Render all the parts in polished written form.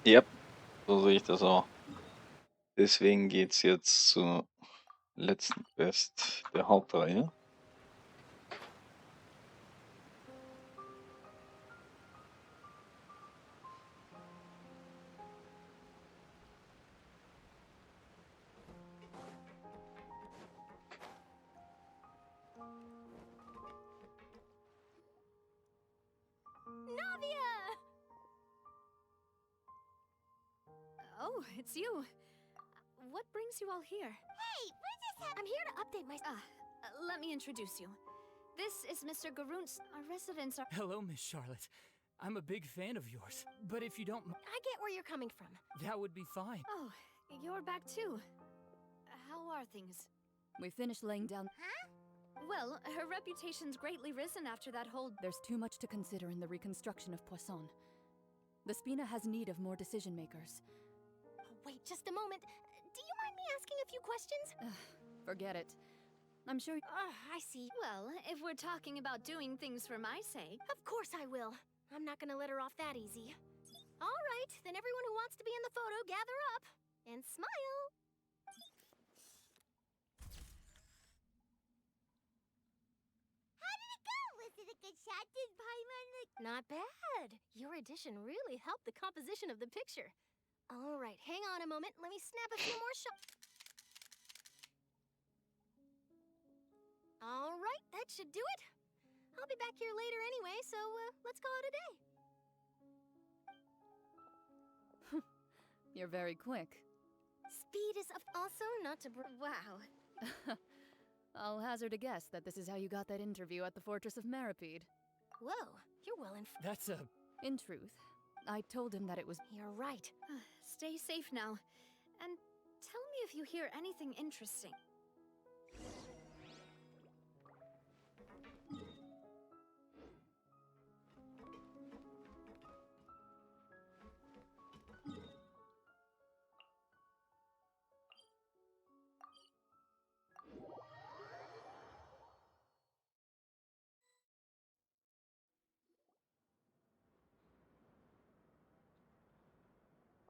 Ja, so sehe ich das auch. Deswegen geht's jetzt zur letzten Quest der Hauptreihe. Oh, it's you. What brings you all here? Hey, we're just I'm here to update my... Let me introduce you. This is Mr. Garuntz. Our residents are... Hello, Miss Charlotte. I'm a big fan of yours, but if you don't... I get where you're coming from. That would be fine. Oh, you're back too. How are things? We finished laying down. Huh? Well, her reputation's greatly risen after that whole... There's too much to consider in the reconstruction of Poisson. The Spina has need of more decision makers. Oh, wait just a moment. Do you mind me asking a few questions? Forget it. I'm sure. I see. Well, if we're talking about doing things for my sake... Of course I will. I'm not gonna let her off that easy. All right, then everyone who wants to be in the photo, gather up. And smile. How did it go? Was it a good shot? Did Paimon look... Not bad. Your addition really helped the composition of the picture. All right, hang on a moment. Let me snap a few more shots. All right, that should do it. I'll be back here later anyway, so let's call it a day. You're very quick. Speed is also not to Wow. I'll hazard a guess that this is how you got that interview at the Fortress of Maripede. Whoa, you're well informed. That's a... In truth, I told him that it was... You're right. Stay safe now. And tell me if you hear anything interesting.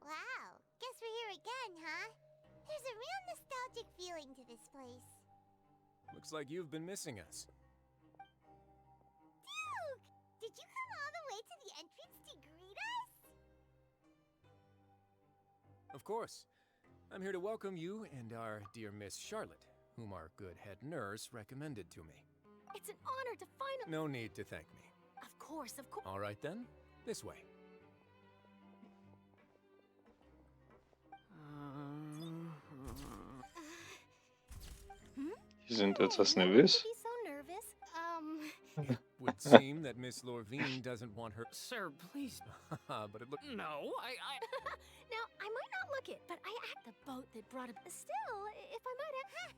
Wow, guess we're here again, huh? There's a real nostalgic feeling to this place. Looks like you've been missing us. Duke! Did you come all the way to the entrance to greet us? Of course. I'm here to welcome you and our dear Miss Charlotte, whom our good head nurse recommended to me. It's an honor to finally... No need to thank me. Of course, of course. All right then, this way. Die sind etwas No need nervös. to be so nervous. It would seem that Miss Lorvine doesn't want her... Sir, please. But it look... No, Now, I might not look it, but I act the boat that brought it. Still, if I might have...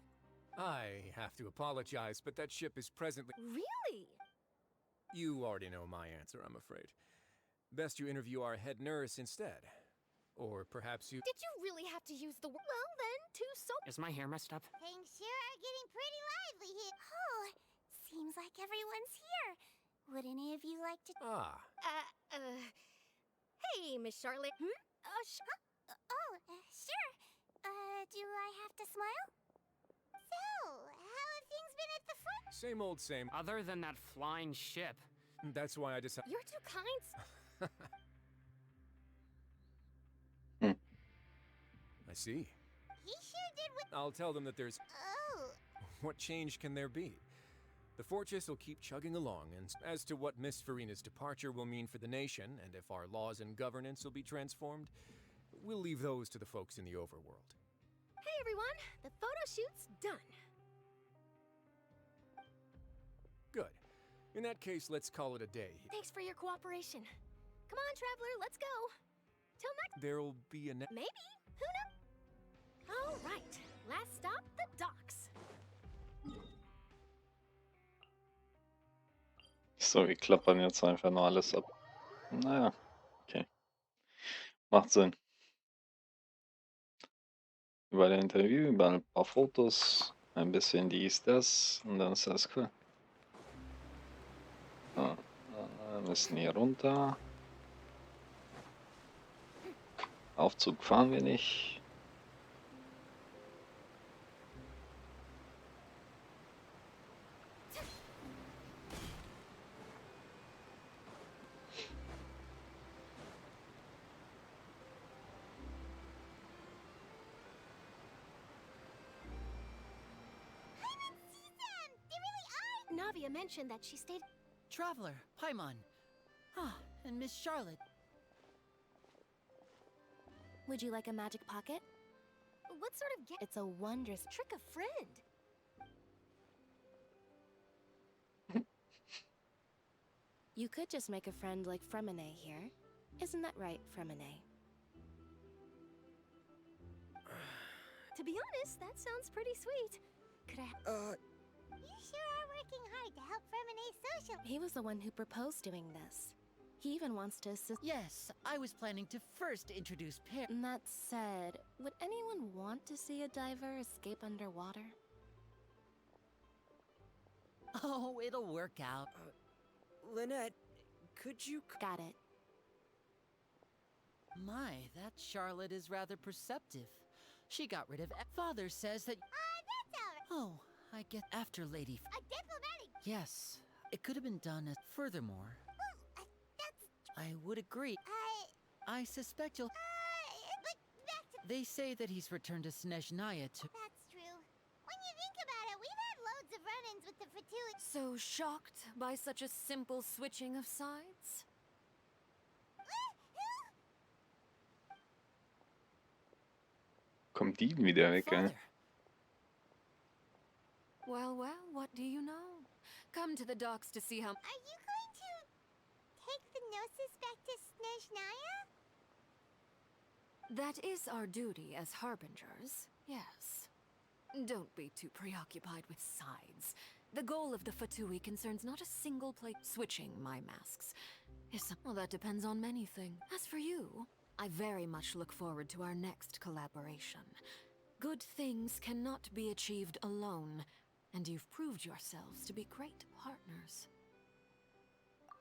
I have to apologize, but that ship is presently... Really? You already know my answer, I'm afraid. Best you interview our head nurse instead. Or perhaps you... Did you really have to use the... Well, then, two so... Is my hair messed up? Things sure are getting pretty lively here. Oh, seems like everyone's here. Would any of you like to... Ah, Hey, Miss Charlotte. Sure. Do I have to smile? So, how have things been at the front? same old same. Other than that flying ship. That's why I decided... You're too kind. I see. He sure did what... I'll tell them that there's... Oh. What change can there be? The fortress will keep chugging along, and as to what Miss Farina's departure will mean for the nation, and if our laws and governance will be transformed, we'll leave those to the folks in the overworld. Hey, everyone. The photo shoot's done. Good. In that case, let's call it a day. Thanks for your cooperation. Come on, traveler, let's go. Till next... There'll be a... Maybe. Who knows? All right. Last stop, the docks. So, wir klappern jetzt einfach nur alles ab. Naja, okay. Macht Sinn. Überall ein Interview, überall ein paar Fotos, ein bisschen dies, das und dann ist das cool. So, wir müssen hier runter. Aufzug fahren wir nicht. Navia mentioned that she stayed. Traveler, Paimon. Ah, and Miss Charlotte. Would you like a magic pocket? What sort of gift? It's a wondrous trick of friend. You could just make a friend like Fremine here. Isn't that right, Fremine? To be honest, that sounds pretty sweet. Could I... You sure are working hard to help Fremine social. He was the one who proposed doing this. He even wants to assist. Yes, I was planning to first introduce Pear. That said, would anyone want to see a diver escape underwater? Oh, it'll work out. Lynette, could you... Got it. My, that Charlotte is rather perceptive. She got rid of... Father says that... That's alright. Oh, I get after Lady... A diplomatic... Yes, it could have been done as... Furthermore, I would agree. I suspect you'll... But back to... They say that he's returned to Snezhnaya to... That's true. When you think about it, we've had loads of run-ins with the Fatu... So shocked by such a simple switching of sides? Kommt die wieder weg, ey? Father. Well, well, what do you know? Come to the docks to see how... Are you going to take the Gnosis back to Snezhnaya? That is our duty as harbingers, yes. Don't be too preoccupied with sides. The goal of the Fatui concerns not a single place. Switching my masks is... Well, that depends on many things. As for you, I very much look forward to our next collaboration. Good things cannot be achieved alone, and you've proved yourselves to be great partners.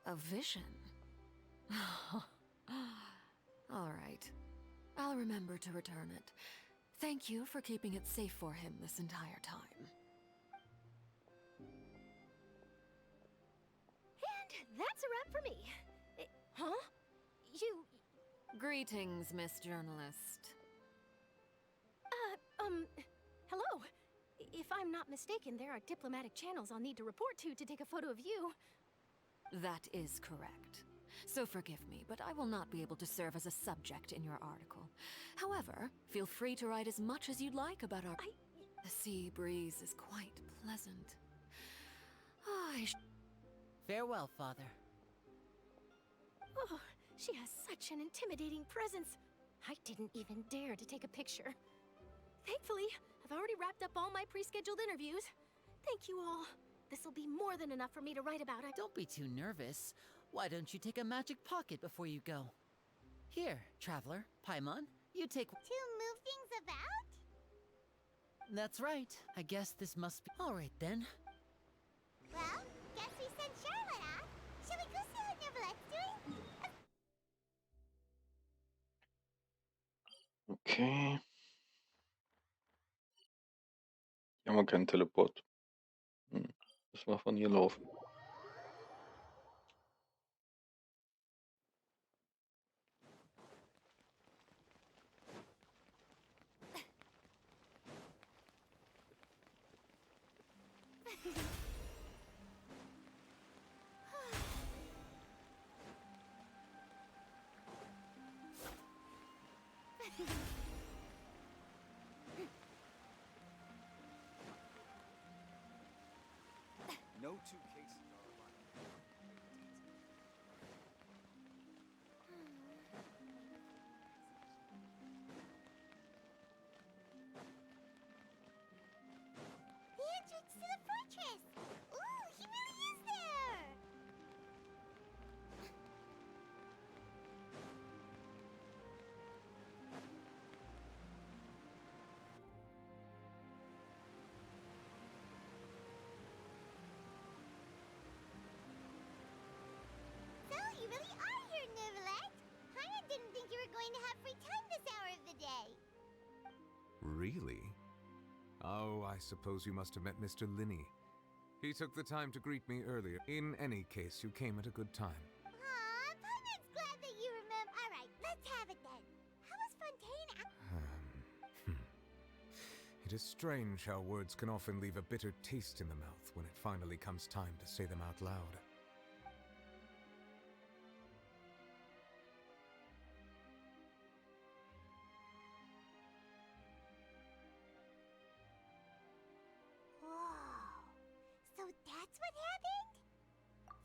A vision? All right. I'll remember to return it. Thank you for keeping it safe for him this entire time. And that's a wrap for me. Huh? You... Greetings, Miss Journalist. Hello. If I'm not mistaken, there are diplomatic channels I'll need to report to take a photo of you. That is correct. So forgive me, but I will not be able to serve as a subject in your article. However, feel free to write as much as you'd like about our... The sea breeze is quite pleasant. Farewell, Father. Oh, she has such an intimidating presence. I didn't even dare to take a picture. Thankfully, I've already wrapped up all my pre-scheduled interviews. Thank you all. This'll be more than enough for me to write about. Don't be too nervous. Why don't you take a magic pocket before you go? Here, Traveler, Paimon, you take... To move things about? That's right. I guess this must be... All right, then. Well, guess we sent Charlotte off. Shall we go see what Novelette's doing? Okay. Hier haben wir keinen Teleport. Müssen wir von hier laufen. No two cases are alike. The entrance to the fortress! Ooh, he really is there! So, you really are here, Novelette! Paimon didn't think you were going to have free time this Really? Oh, I suppose you must have met Mr. Linney. He took the time to greet me earlier. In any case, you came at a good time. Aw, Paimon's glad that you remember. Alright, let's have it then. How was Fontaine? It is strange how words can often leave a bitter taste in the mouth when it finally comes time to say them out loud. Whoa. So that's what happened?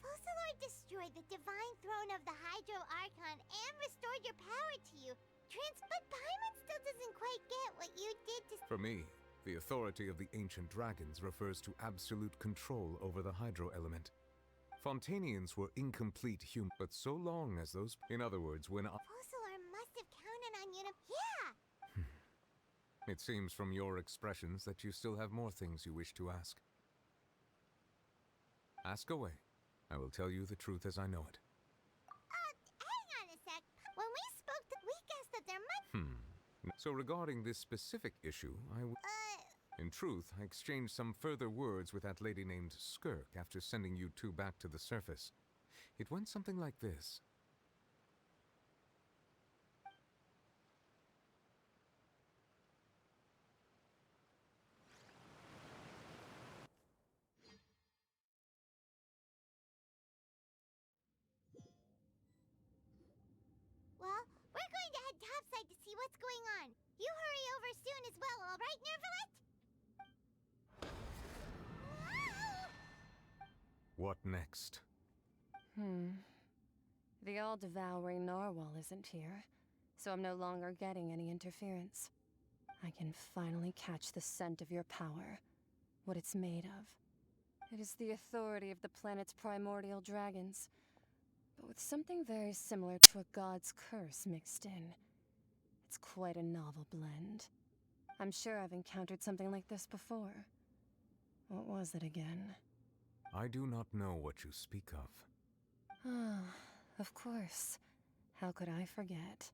Focalor destroyed the divine throne of the Hydro Archon and restored your power to you. But Paimon still doesn't quite get what you did to... For me, the authority of the ancient dragons refers to absolute control over the hydro element. Fontainians were incomplete humans, but so long as those... In other words, when Focalor must have counted on you to... Yeah! It seems from your expressions that you still have more things you wish to ask. Ask away. I will tell you the truth as I know it. Hang on a sec. When we spoke, we guessed that there might... So regarding this specific issue, In truth, I exchanged some further words with that lady named Skirk after sending you two back to the surface. It went something like this. Well, we're going to head topside to see what's going on. You hurry over soon as well, all right, Nervalet? What next? The all-devouring narwhal isn't here, so I'm no longer getting any interference. I can finally catch the scent of your power, what it's made of. It is the authority of the planet's primordial dragons, but with something very similar to a god's curse mixed in. It's quite a novel blend. I'm sure I've encountered something like this before. What was it again? I do not know what you speak of. Ah, of course. How could I forget?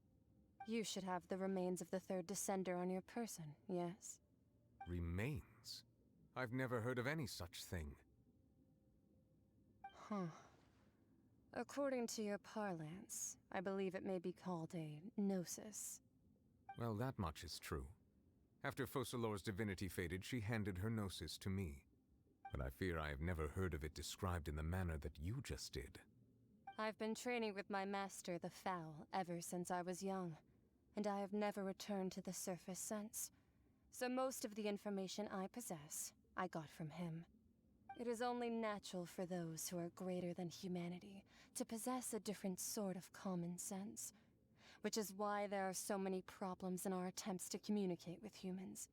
You should have the remains of the third descender on your person, yes? Remains? I've never heard of any such thing. Huh. According to your parlance, I believe it may be called a gnosis. Well, that much is true. After Focalor's divinity faded, she handed her gnosis to me. But I fear I have never heard of it described in the manner that you just did. I've been training with my master, the Foul, ever since I was young, and I have never returned to the surface since. So most of the information I possess, I got from him. It is only natural for those who are greater than humanity to possess a different sort of common sense, which is why there are so many problems in our attempts to communicate with humans.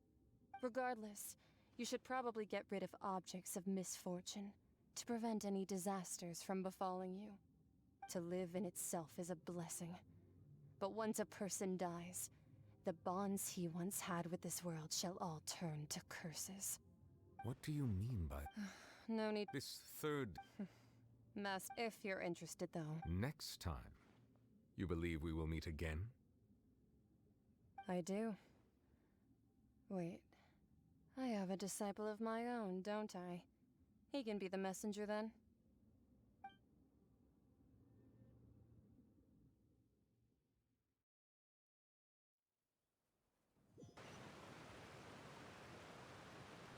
Regardless, you should probably get rid of objects of misfortune to prevent any disasters from befalling you. To live in itself is a blessing. But once a person dies, the bonds he once had with this world shall all turn to curses. What do you mean by... No need... This third... If you're interested, though. Next time, you believe we will meet again? I do. Wait. I have a disciple of my own, don't I? He can be the messenger, then.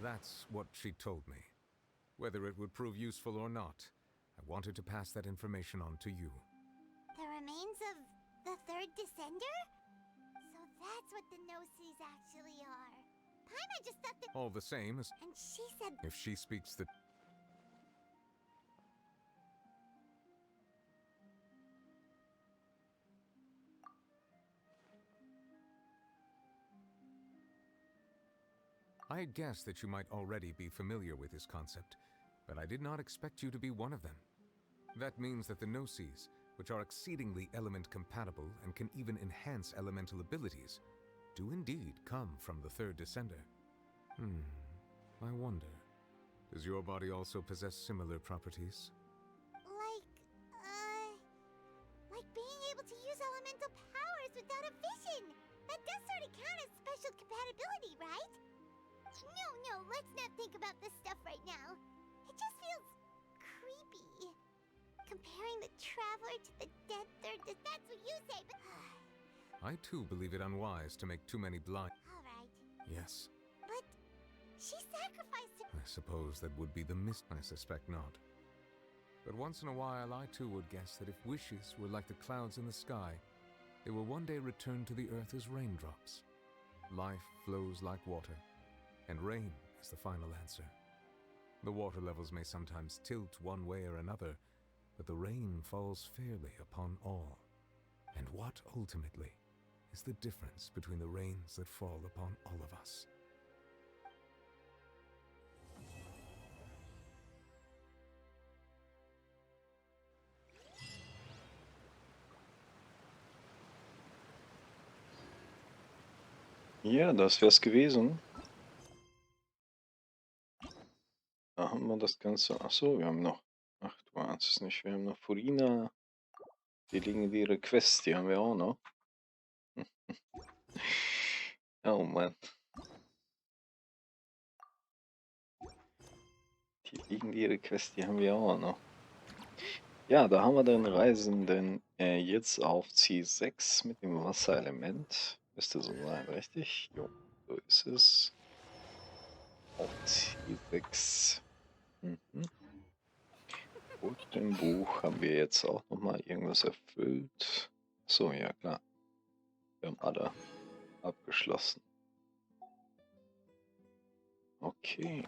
That's what she told me. Whether it would prove useful or not, I wanted to pass that information on to you. The remains of the third descender? So that's what the Gnosis actually are. Paimon just thought that... All the same as... And she said... If she speaks the... I had guessed that you might already be familiar with this concept, but I did not expect you to be one of them. That means that the Gnosis, which are exceedingly element-compatible and can even enhance elemental abilities, do indeed come from the third descender. I wonder, does your body also possess similar properties? Like being able to use elemental powers without a vision! That does sort of count as special compatibility, right? No, let's not think about this stuff right now. It just feels creepy. Comparing the Traveler to the dead third, that's what you say, but... I too believe it unwise to make too many blind. Alright, Yes, but she sacrificed it. I suppose that would be the I suspect not. But once in a while I too would guess that if wishes were like the clouds in the sky, they will one day return to the earth as raindrops. Life flows like water, and rain is the final answer. The water levels may sometimes tilt one way or another, but the rain falls fairly upon all. And what ultimately is the difference between the rains that fall upon all of us? Ja, das wär's gewesen. Da haben wir das Ganze. Achso, wir haben noch. Ach, du ahnst es nicht. Wir haben noch Furina. Die legendäre Quest, die haben wir auch noch. Oh Mann. Die legendäre Quest, die haben wir auch noch. Ja, da haben wir den Reisenden jetzt auf Ziel 6 mit dem Wasserelement. Müsste so sein, richtig? Jo, so ist es. Auf Ziel 6. Mhm. Und im Buch haben wir jetzt auch nochmal irgendwas erfüllt. So, ja klar. Wir haben alle abgeschlossen. Okay.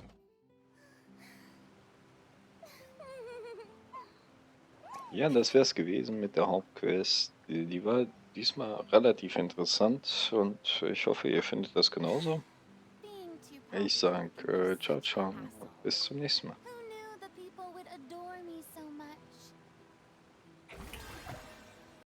Ja, das wäre es gewesen mit der Hauptquest. Die war diesmal relativ interessant und ich hoffe, ihr findet das genauso. Ich sage ciao, ciao und bis zum nächsten Mal.